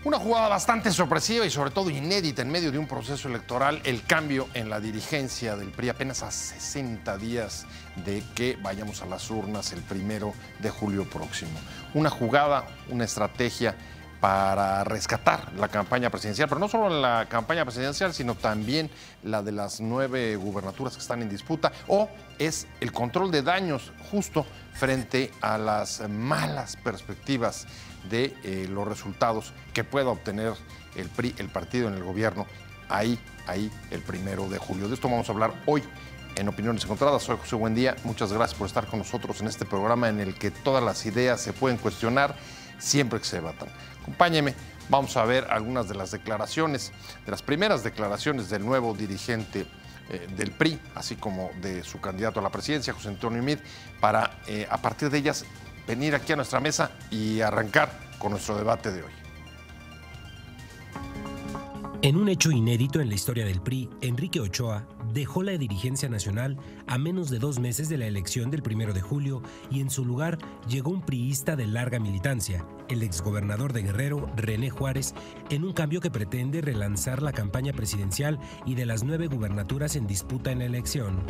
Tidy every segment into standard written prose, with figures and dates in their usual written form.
Una jugada bastante sorpresiva y sobre todo inédita en medio de un proceso electoral, el cambio en la dirigencia del PRI apenas a 60 días de que vayamos a las urnas el 1 de julio próximo. Una jugada, una estrategia para rescatar la campaña presidencial, pero no solo la campaña presidencial, sino también la de las 9 gubernaturas que están en disputa, o es el control de daños justo frente a las malas perspectivas de los resultados que pueda obtener el PRI, el partido en el gobierno, ahí, el 1 de julio. De esto vamos a hablar hoy en Opiniones Encontradas. Soy José Buendía, muchas gracias por estar con nosotros en este programa en el que todas las ideas se pueden cuestionar siempre que se debatan. Acompáñeme, vamos a ver algunas de las declaraciones, de las primeras declaraciones del nuevo dirigente del PRI, así como de su candidato a la presidencia, José Antonio Meade, para a partir de ellas venir aquí a nuestra mesa y arrancar con nuestro debate de hoy. En un hecho inédito en la historia del PRI, Enrique Ochoa dejó la dirigencia nacional a menos de 2 meses de la elección del 1 de julio y en su lugar llegó un priista de larga militancia, el exgobernador de Guerrero, René Juárez, en un cambio que pretende relanzar la campaña presidencial y de las 9 gubernaturas en disputa en la elección.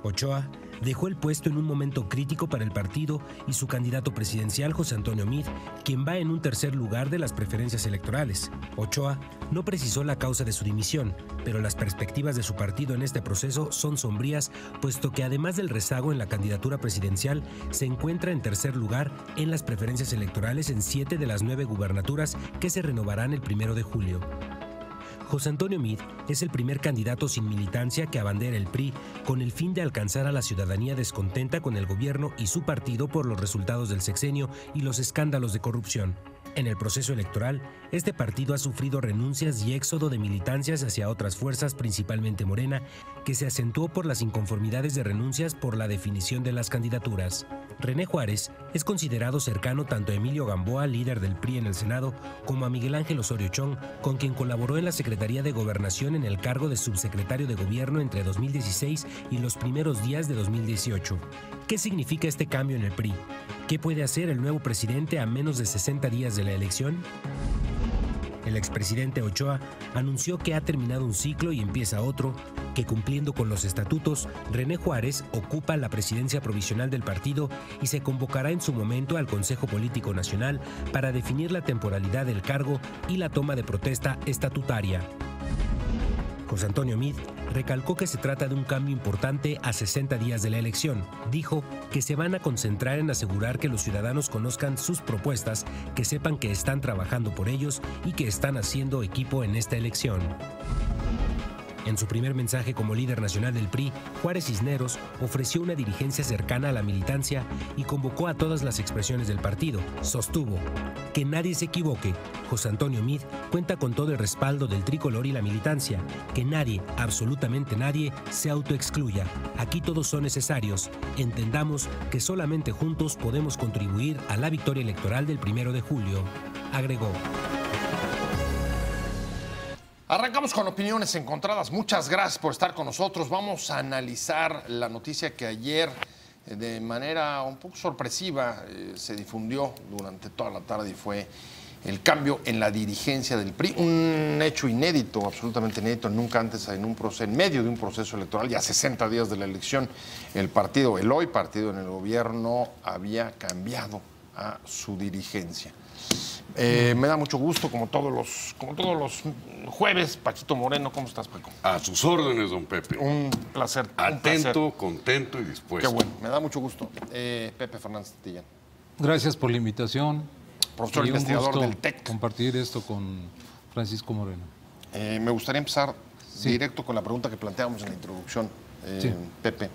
Ochoa dejó el puesto en un momento crítico para el partido y su candidato presidencial, José Antonio Meade, quien va en un tercer lugar de las preferencias electorales. Ochoa no precisó la causa de su dimisión, pero las perspectivas de su partido en este proceso son sombrías, puesto que además del rezago en la candidatura presidencial, se encuentra en tercer lugar en las preferencias electorales en 7 de las 9 gubernaturas que se renovarán el 1 de julio. José Antonio Meade es el primer candidato sin militancia que abandera el PRI con el fin de alcanzar a la ciudadanía descontenta con el gobierno y su partido por los resultados del sexenio y los escándalos de corrupción. En el proceso electoral, este partido ha sufrido renuncias y éxodo de militancias hacia otras fuerzas, principalmente Morena, que se acentuó por las inconformidades de renuncias por la definición de las candidaturas. René Juárez es considerado cercano tanto a Emilio Gamboa, líder del PRI en el Senado, como a Miguel Ángel Osorio Chong, con quien colaboró en la Secretaría de Gobernación en el cargo de subsecretario de Gobierno entre 2016 y los primeros días de 2018. ¿Qué significa este cambio en el PRI? ¿Qué puede hacer el nuevo presidente a menos de 60 días de la elección? El expresidente Ochoa anunció que ha terminado un ciclo y empieza otro, que cumpliendo con los estatutos, René Juárez ocupa la presidencia provisional del partido y se convocará en su momento al Consejo Político Nacional para definir la temporalidad del cargo y la toma de protesta estatutaria. José Antonio Meade recalcó que se trata de un cambio importante a 60 días de la elección. Dijo que se van a concentrar en asegurar que los ciudadanos conozcan sus propuestas, que sepan que están trabajando por ellos y que están haciendo equipo en esta elección. En su primer mensaje como líder nacional del PRI, Juárez Cisneros ofreció una dirigencia cercana a la militancia y convocó a todas las expresiones del partido. Sostuvo que nadie se equivoque. José Antonio Meade cuenta con todo el respaldo del tricolor y la militancia. Que nadie, absolutamente nadie, se autoexcluya. Aquí todos son necesarios. Entendamos que solamente juntos podemos contribuir a la victoria electoral del 1 de julio, agregó. Arrancamos con opiniones encontradas. Muchas gracias por estar con nosotros. Vamos a analizar la noticia que ayer, de manera un poco sorpresiva, se difundió durante toda la tarde y fue el cambio en la dirigencia del PRI. Un hecho inédito, absolutamente inédito. Nunca antes en medio de un proceso electoral, ya 60 días de la elección, el hoy partido en el gobierno había cambiado a su dirigencia. Me da mucho gusto, como todos los jueves, Paquito Moreno. ¿Cómo estás, Paco? A sus órdenes, don Pepe. Un placer. Atento, contento y dispuesto. Qué bueno, me da mucho gusto. Pepe Fernández Santillán. Gracias por la invitación. Profesor investigador del TEC. Compartir esto con Francisco Moreno. Me gustaría empezar directo con la pregunta que planteamos en la introducción, Pepe.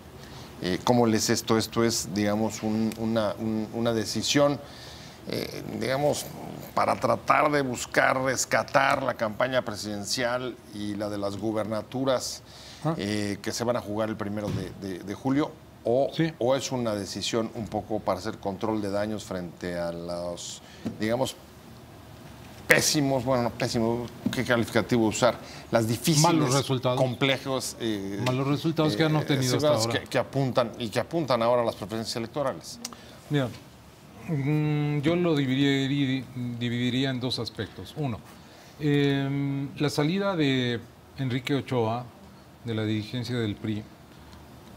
¿Cómo lees esto? Esto es, digamos, una decisión, digamos, para tratar de buscar rescatar la campaña presidencial y la de las gubernaturas que se van a jugar el 1 de julio, o es una decisión un poco para hacer control de daños frente a los, digamos, pésimos, bueno, no pésimos, ¿qué calificativo usar? Las difíciles, malos resultados, complejos, malos resultados que han obtenido hasta ahora. Que apuntan ahora a las preferencias electorales. Mira, Yo lo dividiría en dos aspectos. Uno, la salida de Enrique Ochoa de la dirigencia del PRI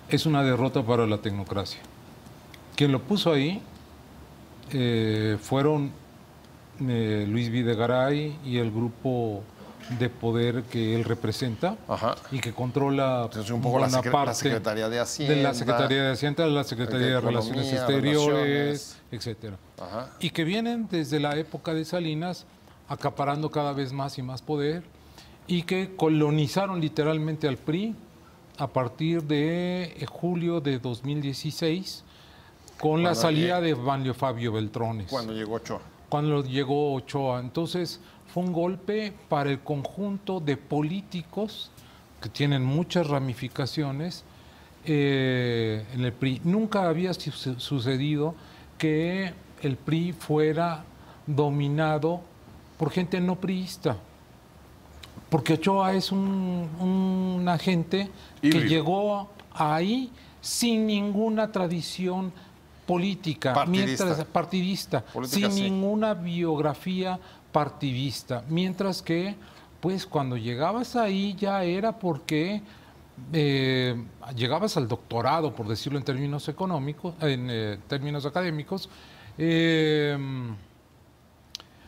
es una derrota para la tecnocracia. Quien lo puso ahí fueron Luis Videgaray y el grupo de poder que él representa. Ajá. Y que controla un poco buena la parte Secretaría de Hacienda. De la Secretaría de Hacienda, la Secretaría de Relaciones Exteriores, etcétera. Ajá. Y que vienen desde la época de Salinas acaparando cada vez más y más poder y que colonizaron literalmente al PRI a partir de julio de 2016 con la salida de Manlio Fabio Beltrones. Cuando llegó Ochoa. Cuando llegó Ochoa. Entonces fue un golpe para el conjunto de políticos que tienen muchas ramificaciones en el PRI. Nunca había sucedido que el PRI fuera dominado por gente no priista. Porque Ochoa es una gente que llegó ahí sin ninguna tradición política, partidista, sin ninguna biografía partidista. Mientras que, pues, cuando llegabas ahí ya era porque llegabas al doctorado, por decirlo en términos económicos, en términos académicos,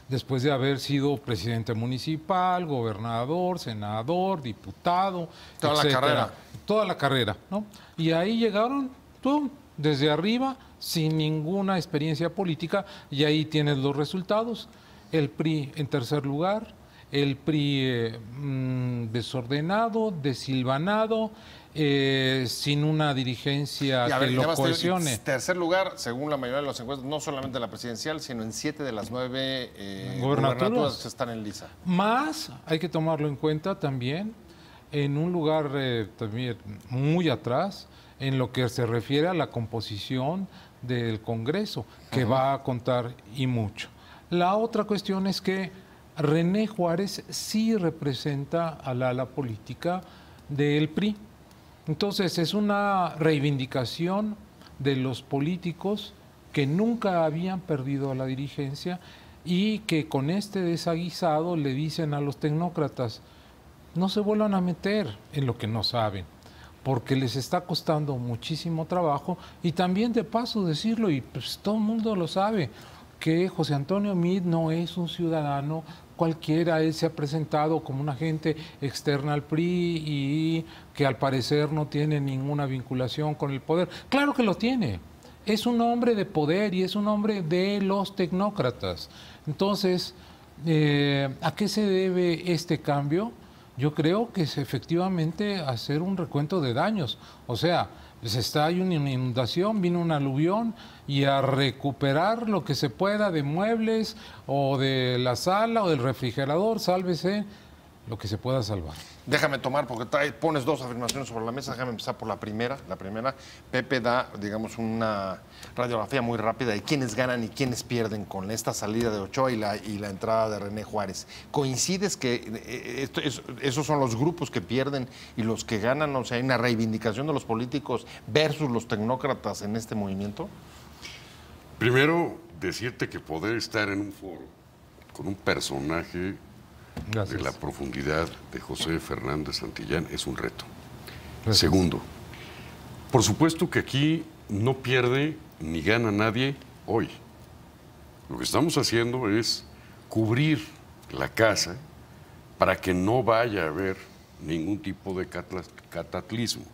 después de haber sido presidente municipal, gobernador, senador, diputado, toda la carrera. Toda la carrera, ¿no? Y ahí llegaron, ¡pum!, desde arriba, sin ninguna experiencia política, y ahí tienes los resultados. El PRI en tercer lugar, el PRI desordenado, desilvanado, sin una dirigencia que lo cohesione. Tercer lugar, según la mayoría de los encuestas, no solamente en la presidencial, sino en 7 de las 9 gobernaturas que están en lisa. Más, hay que tomarlo en cuenta también, en un lugar también muy atrás, en lo que se refiere a la composición del Congreso, que va a contar y mucho. La otra cuestión es que René Juárez sí representa al ala política del PRI. Entonces es una reivindicación de los políticos que nunca habían perdido la dirigencia y que con este desaguisado le dicen a los tecnócratas: no se vuelvan a meter en lo que no saben, porque les está costando muchísimo trabajo. Y también, de paso, decirlo, y pues todo el mundo lo sabe, que José Antonio Meade no es un ciudadano cualquiera. Él se ha presentado como un agente externo al PRI y que al parecer no tiene ninguna vinculación con el poder. Claro que lo tiene. Es un hombre de poder y es un hombre de los tecnócratas. Entonces, ¿a qué se debe este cambio? Yo creo que es efectivamente hacer un recuento de daños. O sea, hay una inundación, vino un aluvión, y a recuperar lo que se pueda de muebles o de la sala o del refrigerador, sálvese lo que se pueda salvar. Déjame tomar, porque pones dos afirmaciones sobre la mesa. Déjame empezar por la primera. Pepe da, digamos, una radiografía muy rápida de quiénes ganan y quiénes pierden con esta salida de Ochoa y la entrada de René Juárez. ¿Coincides que esos son los grupos que pierden y los que ganan? O sea, hay una reivindicación de los políticos versus los tecnócratas en este movimiento. Primero, decirte que poder estar en un foro con un personaje de la profundidad de José Fernández Santillán es un reto. Gracias. Segundo, por supuesto que aquí no pierde ni gana nadie hoy. Lo que estamos haciendo es cubrir la casa para que no vaya a haber ningún tipo de cataclismo.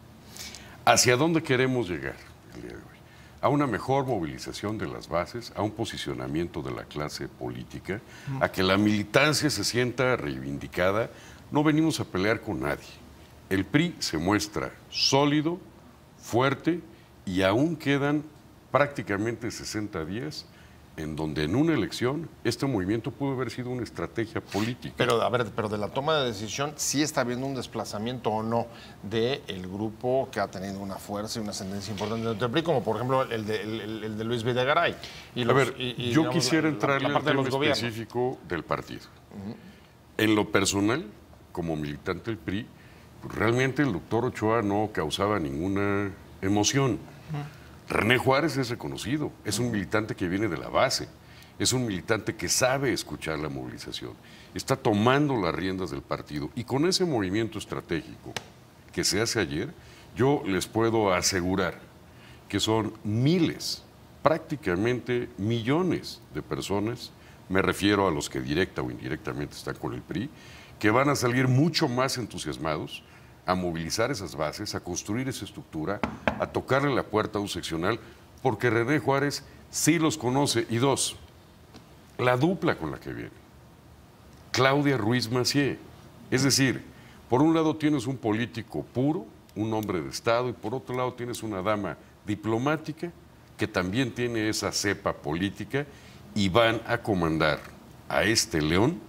¿Hacia dónde queremos llegar el día de hoy? A una mejor movilización de las bases, a un posicionamiento de la clase política, a que la militancia se sienta reivindicada. No venimos a pelear con nadie. El PRI se muestra sólido, fuerte, y aún quedan prácticamente 60 días en donde en una elección este movimiento pudo haber sido una estrategia política. Pero, a ver, de la toma de decisión, ¿sí está habiendo un desplazamiento o no del grupo que ha tenido una fuerza y una ascendencia importante dentro del PRI, como por ejemplo el de Luis Videgaray? Yo quisiera entrarle al tema específico del partido. En lo personal, como militante del PRI, pues realmente el doctor Ochoa no causaba ninguna emoción. René Juárez es reconocido, es un militante que viene de la base, es un militante que sabe escuchar la movilización, está tomando las riendas del partido y con ese movimiento estratégico que se hace ayer, yo les puedo asegurar que son miles, prácticamente millones de personas, me refiero a los que directa o indirectamente están con el PRI, que van a salir mucho más entusiasmados a movilizar esas bases, a construir esa estructura, a tocarle la puerta a un seccional, porque René Juárez sí los conoce. Y dos, la dupla con la que viene, Claudia Ruiz Massieu. Es decir, por un lado tienes un político puro, un hombre de Estado, y por otro lado tienes una dama diplomática que también tiene esa cepa política y van a comandar a este león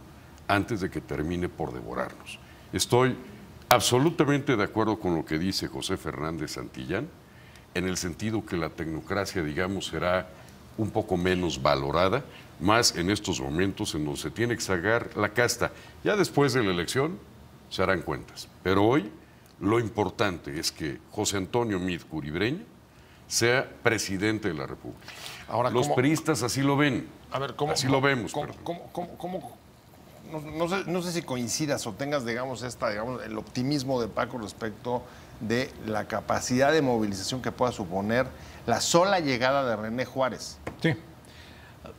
antes de que termine por devorarnos. Estoy absolutamente de acuerdo con lo que dice José Fernández Santillán, en el sentido que la tecnocracia, digamos, será un poco menos valorada, más en estos momentos en donde se tiene que sacar la casta. Ya después de la elección se harán cuentas, pero hoy lo importante es que José Antonio Meade Curibreña sea presidente de la República. Ahora, los priistas así lo ven. A ver, ¿cómo? Así lo vemos. No sé si coincidas o tengas, digamos, el optimismo de Paco respecto de la capacidad de movilización que pueda suponer la sola llegada de René Juárez. Sí.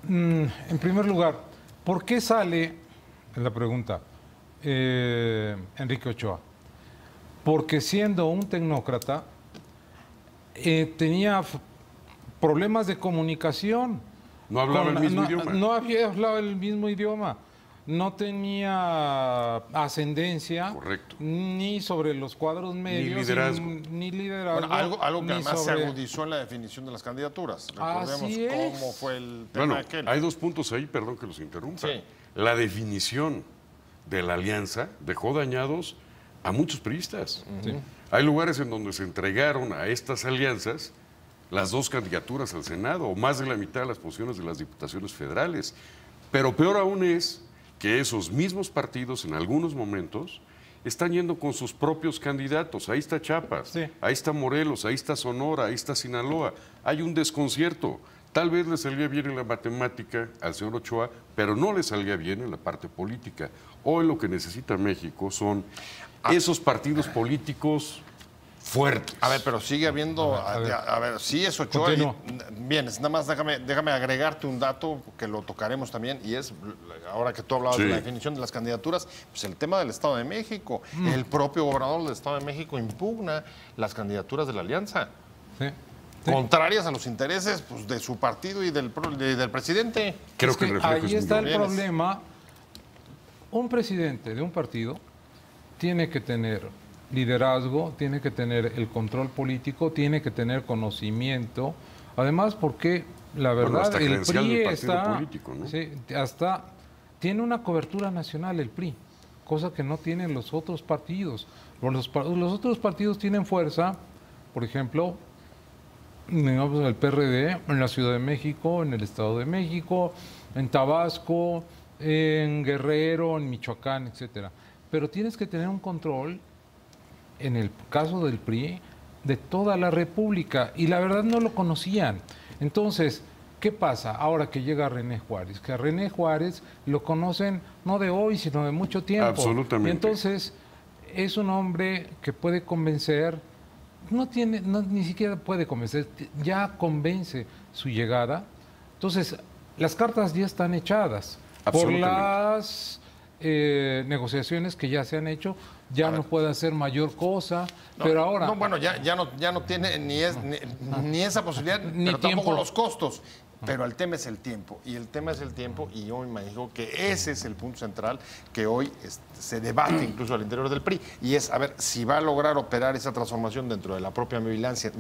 En primer lugar, ¿por qué sale, es la pregunta, Enrique Ochoa? Porque siendo un tecnócrata, tenía problemas de comunicación. No hablaba el mismo idioma. No había hablado el mismo idioma. No tenía ascendencia. Correcto. Ni sobre los cuadros medios. Ni liderazgo. Bueno, algo que además se agudizó en la definición de las candidaturas. Recordemos cómo fue el tema aquel. Hay dos puntos ahí, perdón que los interrumpa. Sí. La definición de la alianza dejó dañados a muchos priistas. Sí. Hay lugares en donde se entregaron a estas alianzas las dos candidaturas al Senado, o más de la mitad de las posiciones de las diputaciones federales. Pero peor aún es que esos mismos partidos en algunos momentos están yendo con sus propios candidatos. Ahí está Chiapas, sí. Ahí está Morelos, ahí está Sonora, ahí está Sinaloa. Hay un desconcierto. Tal vez le salía bien en la matemática al señor Ochoa, pero no le salía bien en la parte política. Hoy lo que necesita México son esos partidos políticos fuertes. A ver, pero sigue habiendo, a ver, sí es Ochoa. Bien, nada más déjame agregarte un dato que lo tocaremos también, y es, ahora que tú hablabas de la definición de las candidaturas, pues el tema del Estado de México. El propio gobernador del Estado de México impugna las candidaturas de la alianza. Sí. Contrarias a los intereses, pues, de su partido y del presidente. Creo que el reflejo ahí es está muy el problema. Un presidente de un partido tiene que tener liderazgo, tiene que tener el control político, tiene que tener conocimiento. Además, porque la verdad, el PRI está, político, ¿no? Sí, hasta tiene una cobertura nacional el PRI, cosa que no tienen los otros partidos. Los otros partidos tienen fuerza, por ejemplo, digamos, el PRD en la Ciudad de México, en el Estado de México, en Tabasco, en Guerrero, en Michoacán, etcétera. Pero tienes que tener un control, en el caso del PRI, de toda la República, y la verdad no lo conocían. Entonces, ¿qué pasa ahora que llega René Juárez? Que a René Juárez lo conocen no de hoy, sino de mucho tiempo. Absolutamente. Y entonces es un hombre que puede convencer, ni siquiera puede convencer, ya convence su llegada. Entonces, las cartas ya están echadas por las negociaciones que ya se han hecho. Ya no puede hacer mayor cosa, pero ahora... No, bueno, ya no tiene ni esa posibilidad, ni pero tampoco tiempo. los costos. Pero el tema es el tiempo, y yo me imagino que ese es el punto central que hoy se debate incluso al interior del PRI, y es, a ver, si va a lograr operar esa transformación dentro de la propia militancia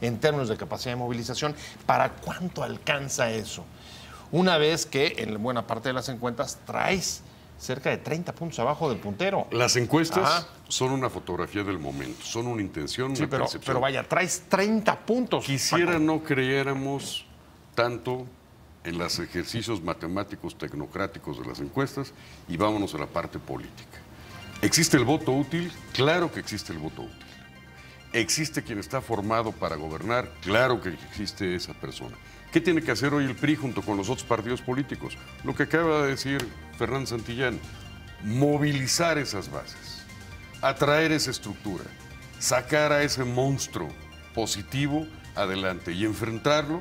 en términos de capacidad de movilización. ¿Para cuánto alcanza eso? Una vez que en buena parte de las encuestas traes cerca de 30 puntos abajo del puntero. Las encuestas son una fotografía del momento, son una intención, una percepción. Pero vaya, traes 30 puntos. Quisiera no creyéramos tanto en los ejercicios matemáticos tecnocráticos de las encuestas y vámonos a la parte política. ¿Existe el voto útil? Claro que existe el voto útil. ¿Existe quien está formado para gobernar? Claro que existe esa persona. ¿Qué tiene que hacer hoy el PRI junto con los otros partidos políticos? Lo que acaba de decir Fernández Santillán, movilizar esas bases, atraer esa estructura, sacar a ese monstruo positivo adelante y enfrentarlo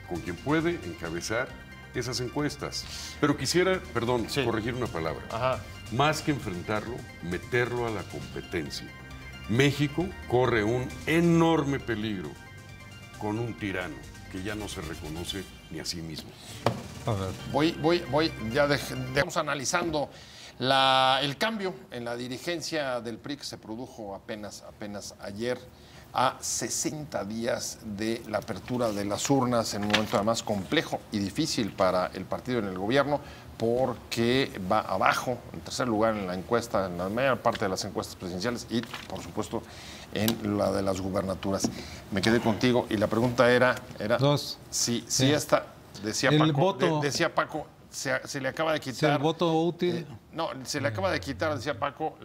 con quien puede encabezar esas encuestas. Pero quisiera, perdón, corregir una palabra. Ajá. Más que enfrentarlo, meterlo a la competencia. México corre un enorme peligro con un tirano que ya no se reconoce ni a sí mismo. A ver. Ya dejamos analizando el cambio en la dirigencia del PRI que se produjo apenas ayer, a 60 días de la apertura de las urnas, en un momento además complejo y difícil para el partido en el gobierno, porque va abajo, en tercer lugar en la encuesta, en la mayor parte de las encuestas presidenciales y, por supuesto, en la de las gubernaturas. Me quedé contigo y la pregunta era Dos. si esta, decía El Paco, voto. Decía Paco, se le acaba de quitar. Si el voto útil. No, se le acaba de quitar, decía Paco,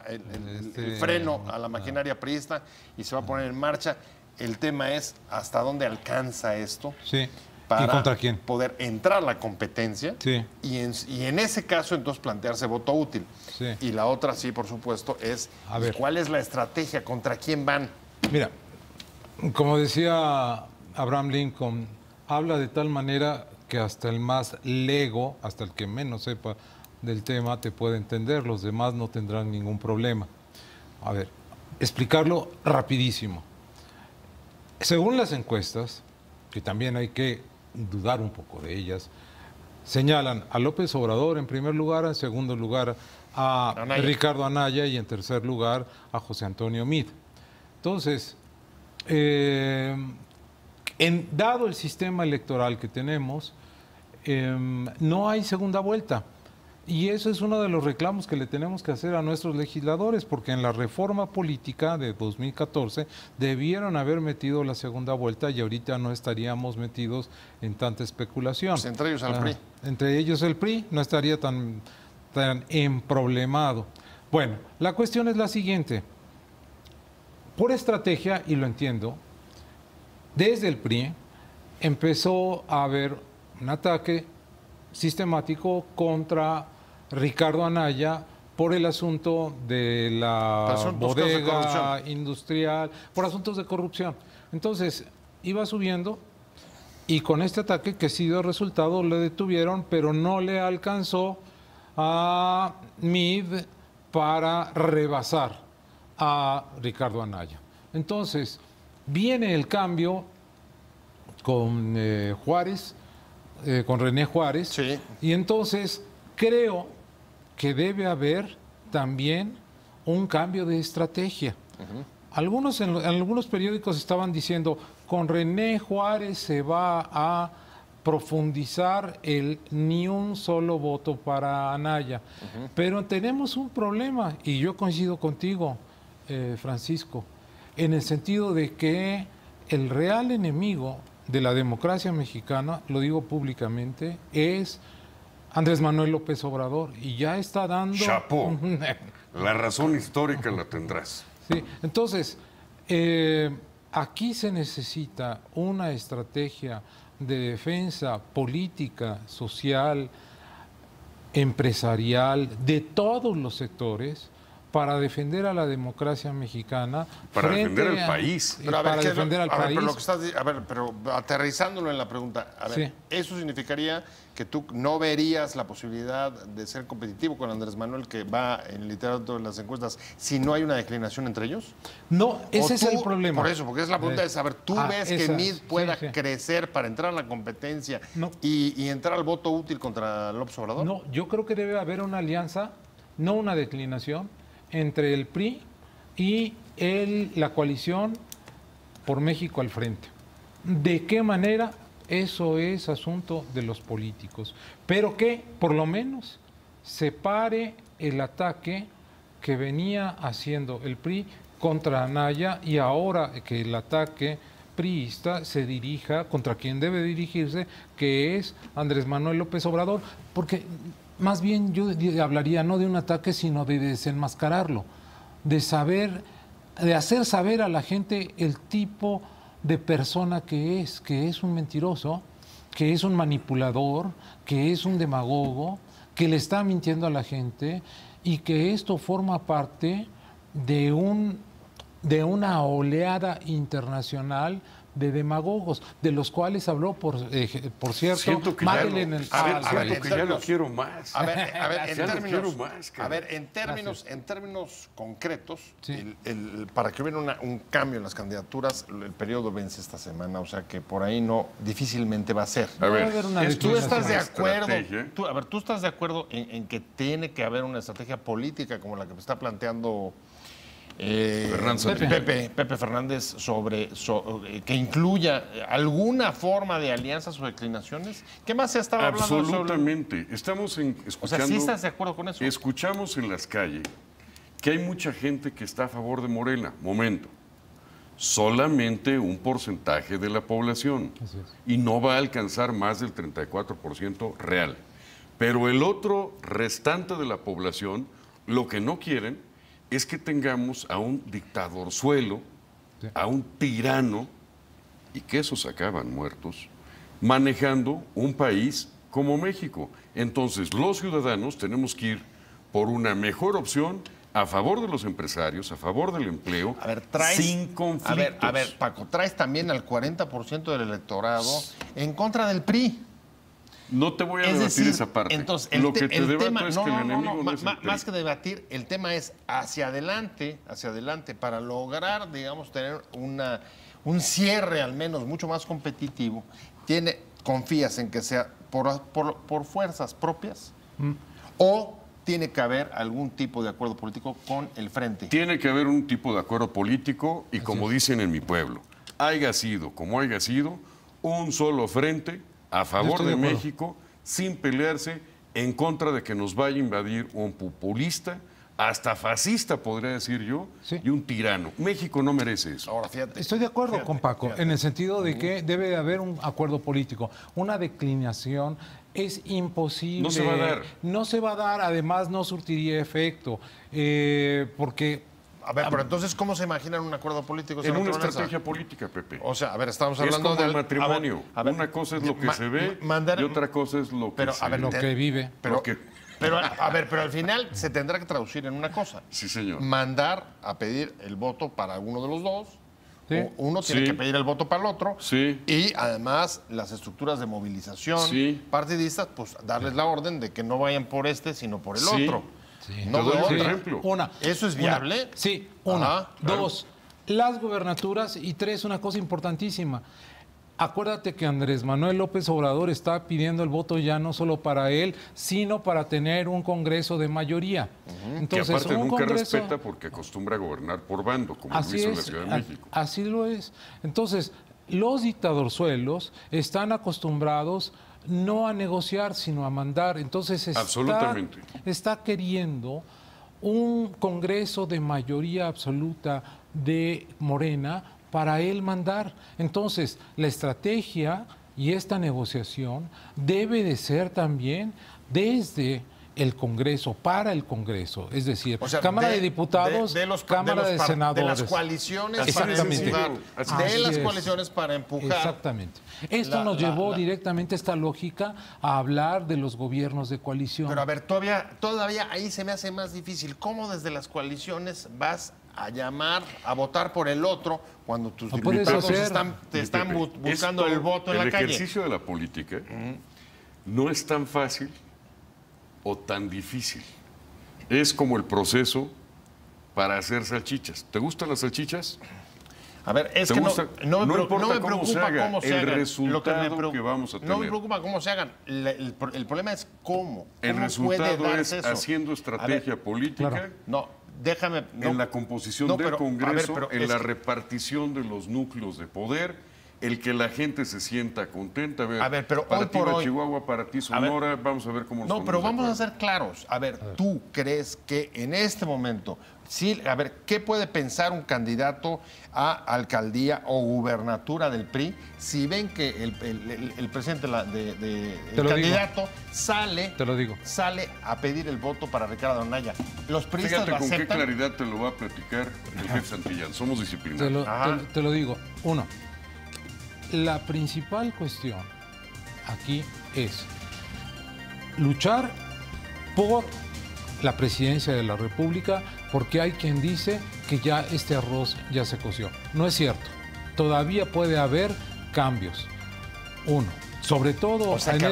el freno a la maquinaria priista y se va a poner en marcha. El tema es hasta dónde alcanza esto. Sí. Para ¿Y contra quién? poder entrar a la competencia. Sí. Y en ese caso, entonces, plantearse voto útil. Sí. Y la otra, sí, por supuesto, es A ver. ¿cuál es la estrategia? ¿Contra quién van? Mira, como decía Abraham Lincoln, habla de tal manera que hasta el más lego, hasta el que menos sepa del tema, te puede entender. Los demás no tendrán ningún problema. A ver, explicarlo rapidísimo. Según las encuestas, que también hay que dudar un poco de ellas, señalan a López Obrador en primer lugar, en segundo lugar a Anaya. Ricardo Anaya y en tercer lugar a José Antonio Meade. Entonces, dado el sistema electoral que tenemos, no hay segunda vuelta. Y eso es uno de los reclamos que le tenemos que hacer a nuestros legisladores, porque en la reforma política de 2014 debieron haber metido la segunda vuelta y ahorita no estaríamos metidos en tanta especulación. Pues entre ellos al PRI. Entre ellos el PRI no estaría tan emproblemado. Bueno, la cuestión es la siguiente. Por estrategia, y lo entiendo, desde el PRI empezó a haber un ataque sistemático contra Ricardo Anaya por el asunto de la bodega industrial, por asuntos de corrupción. Entonces, iba subiendo y con este ataque que sí dio resultado, le detuvieron, pero no le alcanzó a Meade para rebasar a Ricardo Anaya. Entonces, viene el cambio con Juárez, con René Juárez, Sí. y entonces creo que debe haber también un cambio de estrategia. Algunos en algunos periódicos estaban diciendo, con René Juárez se va a profundizar el ni un solo voto para Anaya. Pero tenemos un problema, y yo coincido contigo, Francisco, en el sentido de que el real enemigo de la democracia mexicana, lo digo públicamente, es Andrés Manuel López Obrador, y ya está dando... Chapó. La razón histórica la tendrás. Sí, entonces, aquí se necesita una estrategia de defensa política, social, empresarial, de todos los sectores, para defender a la democracia mexicana. Para defender al país. Pero a ver, para defender al país. pero lo que estás, pero aterrizándolo en la pregunta, a ver, Sí. ¿eso significaría que tú no verías la posibilidad de ser competitivo con Andrés Manuel, que va en literatura de las encuestas, si no hay una declinación entre ellos? No, ese ¿O es tú, el problema. Por eso, porque es la pregunta de saber, ¿tú ves que Meade pueda crecer para entrar a la competencia No. y entrar al voto útil contra López Obrador? No, yo creo que debe haber una alianza, no una declinación, entre el PRI y la coalición por México al frente. ¿De qué manera? Eso es asunto de los políticos. Pero que, por lo menos, separe el ataque que venía haciendo el PRI contra Anaya, y ahora que el ataque priista se dirija contra quien debe dirigirse, que es Andrés Manuel López Obrador, porque más bien yo hablaría no de un ataque, sino de desenmascararlo, de saber de hacer saber a la gente el tipo de persona que es un mentiroso, que es un manipulador, que es un demagogo, que le está mintiendo a la gente y que esto forma parte de una oleada internacional de demagogos, de los cuales habló, por cierto, siento que Madeleine siento que ya lo quiero más. A ver, en términos concretos, Sí. para que hubiera un cambio en las candidaturas, el periodo vence esta semana, o sea que por ahí difícilmente va a ser. A ver, Va a haber una ¿Tú estás de declinación. acuerdo? ¿Tú estás de acuerdo en que tiene que haber una estrategia política como la que está planteando Pepe Fernández que incluya alguna forma de alianzas o declinaciones? ¿Qué más se estaba hablando? Absolutamente. Estamos escuchando. O sea, ¿sí estás de acuerdo con eso? Escuchamos en las calles que hay mucha gente que está a favor de Morena. Momento. Solamente un porcentaje de la población. Así es. Y no va a alcanzar más del 34% real. Pero el otro restante de la población, lo que no quieren es que tengamos a un dictadorzuelo, Sí. a un tirano, y que esos acaban muertos, manejando un país como México. Entonces, los ciudadanos tenemos que ir por una mejor opción a favor de los empresarios, a favor del empleo, A ver, sin conflictos. A ver, Paco, traes también al 40% del electorado en contra del PRI. No te voy a Es debatir decir, esa parte. entonces, Lo que te debato tema, es que el enemigo no es el más PRI. que debatir, el tema es hacia adelante, para lograr, digamos, tener un cierre al menos mucho más competitivo. ¿Confías en que sea por fuerzas propias o tiene que haber algún tipo de acuerdo político con el frente? Tiene que haber un tipo de acuerdo político y, como dicen en mi pueblo, haya sido como haya sido, un solo frente a favor de México, sin pelearse en contra de que nos vaya a invadir un populista, hasta fascista, podría decir yo, Sí. y un tirano. México no merece eso. Ahora, fíjate. Estoy de acuerdo con Paco, fíjate. en el sentido de que debe de haber un acuerdo político. Una declinación es imposible. No se va a dar. No se va a dar, además no surtiría efecto, porque... A ver, pero entonces, ¿cómo se imaginan un acuerdo político? En una señor Teresa? estrategia política, Pepe. O sea, a ver, estamos Es hablando como el de matrimonio. A ver, una cosa es lo que se ve y otra cosa es lo que pero, se a ver, lo que vive. Pero, Lo que- pero al final se tendrá que traducir en una cosa. Sí, señor. Mandar a pedir el voto para uno de los dos. Sí. Uno tiene Sí. que pedir el voto para el otro. Sí. Y además las estructuras de movilización Sí. partidistas, pues darles la orden de que no vayan por sino por el Sí. otro. Sí. No Te doy de un otra. ejemplo. ¿Eso es viable? Sí, una. Ajá, claro. Dos, las gubernaturas. Y tres, una cosa importantísima. Acuérdate que Andrés Manuel López Obrador está pidiendo el voto ya no solo para él, sino para tener un Congreso de mayoría. Que Entonces, aparte un nunca Congreso... respeta porque acostumbra a gobernar por bando, como lo Así hizo en la es, Ciudad de México. así lo es. Entonces, los dictadorzuelos están acostumbrados no a negociar, sino a mandar. Entonces, Absolutamente. está queriendo un Congreso de mayoría absoluta de Morena para él mandar. Entonces, la estrategia y esta negociación debe de ser también desde el Congreso, para el Congreso, es decir, O sea, Cámara de Diputados, Cámara de Senadores. De las coaliciones Exactamente. para empujar. Así De Así las es. coaliciones para empujar. Exactamente. Esto nos llevó directamente esta lógica a hablar de los gobiernos de coalición. Pero a ver, todavía ahí se me hace más difícil. ¿Cómo desde las coaliciones vas a llamar a votar por el otro cuando tus No puedes diputados hacer. te están Pepe, buscando esto, el voto en la calle? El ejercicio de la política no es tan fácil o tan difícil. Es como el proceso para hacer salchichas. ¿Te gustan las salchichas? A ver, es ¿Te que gusta? no me importa preocupa cómo se hagan. el Lo que resultado que vamos a No me tener. preocupa cómo se hagan. El problema es cómo. El ¿Cómo resultado puede es darse eso? haciendo estrategia A ver, política. claro. No, déjame. no. En la composición No, del pero, a ver, Congreso, pero en es la que- repartición de los núcleos de poder, el que la gente se sienta contenta. A ver, pero para hoy ti por va hoy... Chihuahua, para ti Sonora, vamos a ver cómo nos No, pero ponemos de vamos a acuerdo. ser claros. A ver, ¿tú crees que en este momento, sí, a ver, qué puede pensar un candidato a alcaldía o gubernatura del PRI si ven que el presidente, el candidato sale, Te lo digo. sale a pedir el voto para Ricardo Anaya? ¿Los priistas Fíjate lo con qué aceptan? claridad te lo va a platicar el jefe Santillán. Somos disciplinados. Te lo digo. Uno, la principal cuestión aquí es luchar por la presidencia de la República, porque hay quien dice que ya este arroz ya se coció. No es cierto. Todavía puede haber cambios. Uno, sobre todo O sea, en que,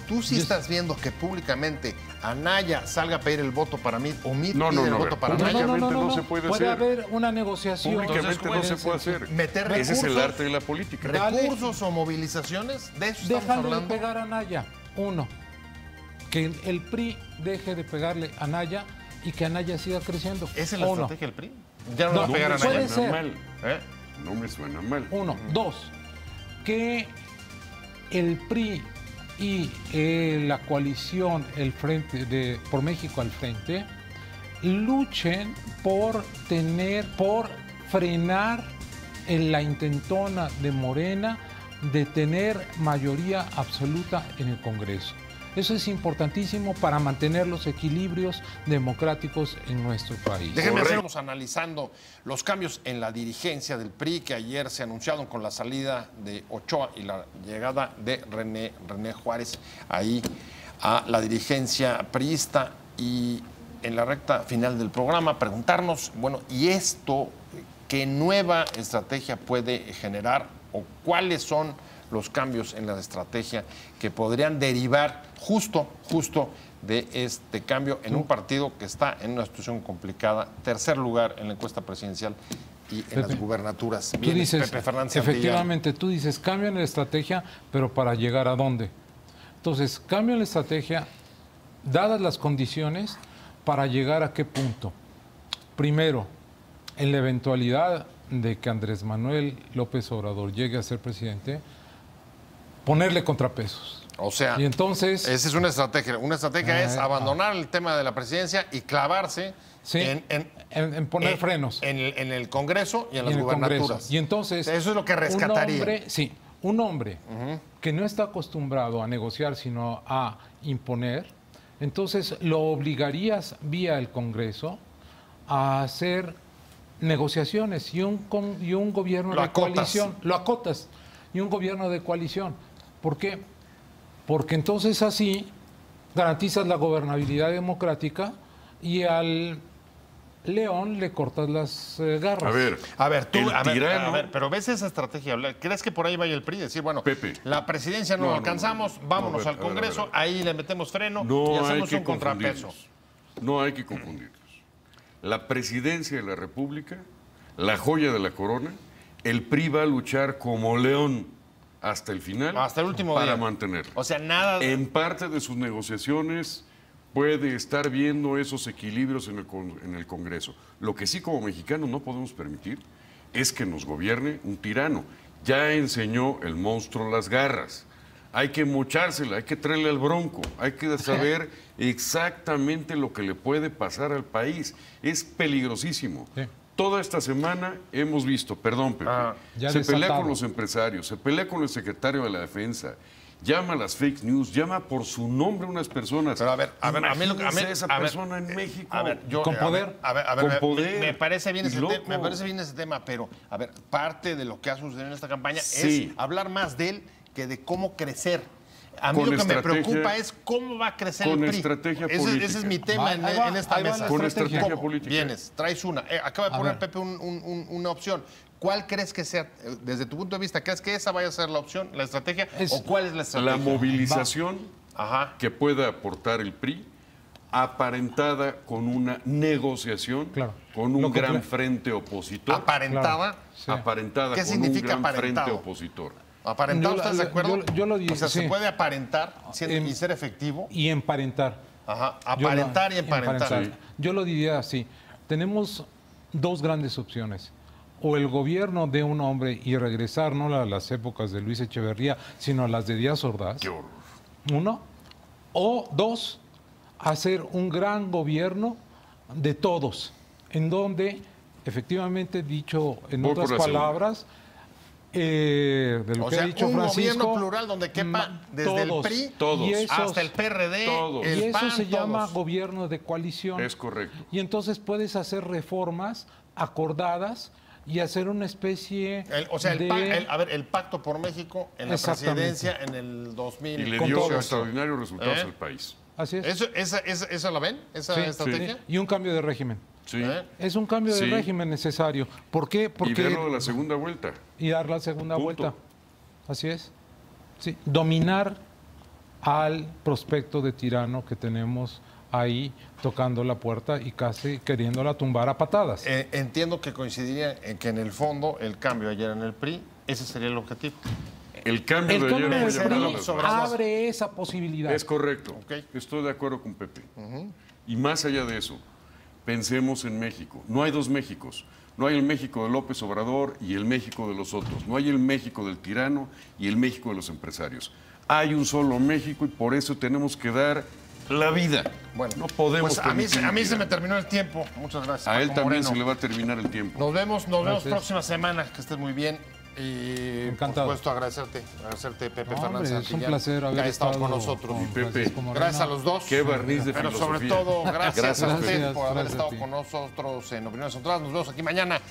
tú sí Yo- estás viendo que públicamente Anaya salga a pedir el voto para mí o Mid No, pide no, el no, voto a ver, para Anaya. públicamente no se puede hacer. haber una negociación. Públicamente no Entonces, se puede hacer. meter Ese es el recursos. arte de la política. ¿Recursos o movilizaciones? De eso estamos Déjale de hablando. pegar a Anaya. Uno, que el PRI deje de pegarle a Anaya y que Anaya siga creciendo. ¿Esa es la Uno. estrategia del PRI? Ya no, No, va a pegar a puede Anaya. ser. mal. ¿Eh? No me suena mal. Uno. Dos, que el PRI y la coalición, el Frente por México al Frente, luchen por frenar en la intentona de Morena de tener mayoría absoluta en el Congreso. Eso es importantísimo para mantener los equilibrios democráticos en nuestro país. Déjenme hacernos analizando los cambios en la dirigencia del PRI que ayer se anunciaron con la salida de Ochoa y la llegada de René Juárez ahí a la dirigencia priista. Y en la recta final del programa preguntarnos, bueno, ¿y esto qué nueva estrategia puede generar o cuáles son los cambios en la estrategia que podrían derivar justo de este cambio en un partido que está en una situación complicada, tercer lugar en la encuesta presidencial y en las gubernaturas? Tú Viene dices, Pepe Fernández Santillán. efectivamente, tú dices, cambian la estrategia, pero ¿para llegar a dónde? Entonces, cambian la estrategia, dadas las condiciones, ¿para llegar a qué punto? Primero, en la eventualidad de que Andrés Manuel López Obrador llegue a ser presidente, ponerle contrapesos. O sea, Y entonces, esa es una estrategia. Una estrategia es Ah. abandonar el tema de la presidencia y clavarse sí, en poner frenos. en el Congreso y en y las en el Congreso. gubernaturas. Y entonces, eso es lo que rescataría. Un hombre que no está acostumbrado a negociar, sino a imponer, entonces lo obligarías vía el Congreso a hacer negociaciones y un gobierno Lo de acotas. coalición. Lo acotas. Y un gobierno de coalición. ¿Por qué? Porque entonces así garantizas la gobernabilidad democrática y al león le cortas las garras. A ver, tú, el tirano... pero ves esa estrategia. ¿Crees que por ahí vaya el PRI? Decir, bueno, Pepe. la presidencia no, No, lo no, alcanzamos, no. vámonos No, al Congreso, ahí le metemos freno y No hay hacemos que un contrapeso. confundirlos. No hay que confundirlos. La presidencia de la República, la joya de la corona, el PRI va a luchar como león hasta el final. Hasta el último para día. mantenerlo. O sea, nada de... En parte de sus negociaciones puede estar viendo esos equilibrios en el Congreso. Lo que sí como mexicanos no podemos permitir es que nos gobierne un tirano. Ya enseñó el monstruo las garras. Hay que mochársela, hay que traerle al bronco, hay que saber exactamente lo que le puede pasar al país. Es peligrosísimo. Sí. Toda esta semana hemos visto, perdón, Pepe, Ya se pelea desatado. con los empresarios, se pelea con el secretario de la Defensa, llama a las fake news, llama por su nombre a unas personas. Pero a ver, a mí Imagínese esa persona en México. A ver, yo, Con a poder. ver, a ver, Con me- poder. Me parece bien Y ese loco. me parece bien ese tema, pero a ver, parte de lo que ha sucedido en esta campaña Sí. es hablar más de él que de cómo crecer. A mí Con lo que me estrategia- preocupa es cómo va a crecer con el PRI. estrategia Ese política. es mi tema Ahí va, en esta ahí va mesa. la Con estrategia. estrategia ¿Cómo? política. Vienes, traes una. Acaba de A poner ver. Pepe una opción. ¿Cuál crees que sea, desde tu punto de vista, crees que esa vaya a ser la opción, la estrategia? ¿O cuál es la estrategia? La movilización Ajá. que pueda aportar el PRI, aparentada con una negociación, Claro. con un Lo gran comple- frente opositor. Aparentada. Sí. Aparentada ¿Qué con significa un gran aparentado? frente opositor. ¿Aparentado? Yo- ¿Estás de acuerdo? yo lo digo, O sea, ¿se sí. puede aparentar y Em- ser efectivo? Y emparentar. Ajá. Yo lo- Aparentar y emparentar. Sí. Yo lo diría así. Tenemos dos grandes opciones. o el gobierno de un hombre y regresar no a las épocas de Luis Echeverría, sino a las de Díaz Ordaz. Qué horror. Uno. O dos, hacer un gran gobierno de todos, en donde, efectivamente, dicho en Voy por otras la segunda. palabras, de lo O que sea, ha dicho un Francisco, gobierno plural donde quepa desde el todos, PRI todos, y esos- hasta el PRD, todos. el y eso PAN, se llama todos. gobierno de coalición. Es correcto. Y entonces puedes hacer reformas acordadas y hacer una especie O sea, de... el Pacto por México en la Exactamente. presidencia en el 2000. Y le Con dio todos. extraordinarios resultados ¿Eh? al país. Así es. ¿Esa la ven? ¿Esa Sí, estrategia? sí. Y un cambio de régimen. Sí. ¿Eh? Es un cambio de Sí. régimen necesario. ¿Por qué? Y Porque verlo de la segunda vuelta. y dar la segunda Punto. vuelta. Así es. Sí, dominar al prospecto de tirano que tenemos ahí tocando la puerta y casi queriéndola tumbar a patadas. Entiendo que coincidiría en que en el fondo el cambio ayer en el PRI, ese sería el objetivo. El cambio El de cambio ayer del fue llamar a PRI las sobre- bases. abre esa posibilidad. Es correcto. Ok. Estoy de acuerdo con Pepe. Y más allá de eso, pensemos en México. No hay dos Méxicos. No hay el México de López Obrador y el México de los otros. No hay el México del tirano y el México de los empresarios. Hay un solo México y por eso tenemos que dar la vida. Bueno, no podemos pues a mí permitir se me tirar. terminó el tiempo. Muchas gracias. A él Paco también Moreno. se le va a terminar el tiempo. Nos vemos Gracias. próxima semana. Que estés muy bien. Y Encantado. por supuesto agradecerte Pepe No, Fernández hombre, es un Santillán, placer que haber ha estado con estado nosotros. con Pepe. Francisco Moreno. Gracias a los dos. Qué barniz de Pero sobre filosofía. todo, gracias a usted Gracias, por haber gracias a estado ti. con nosotros en Opiniones Centrales. Nos vemos aquí mañana.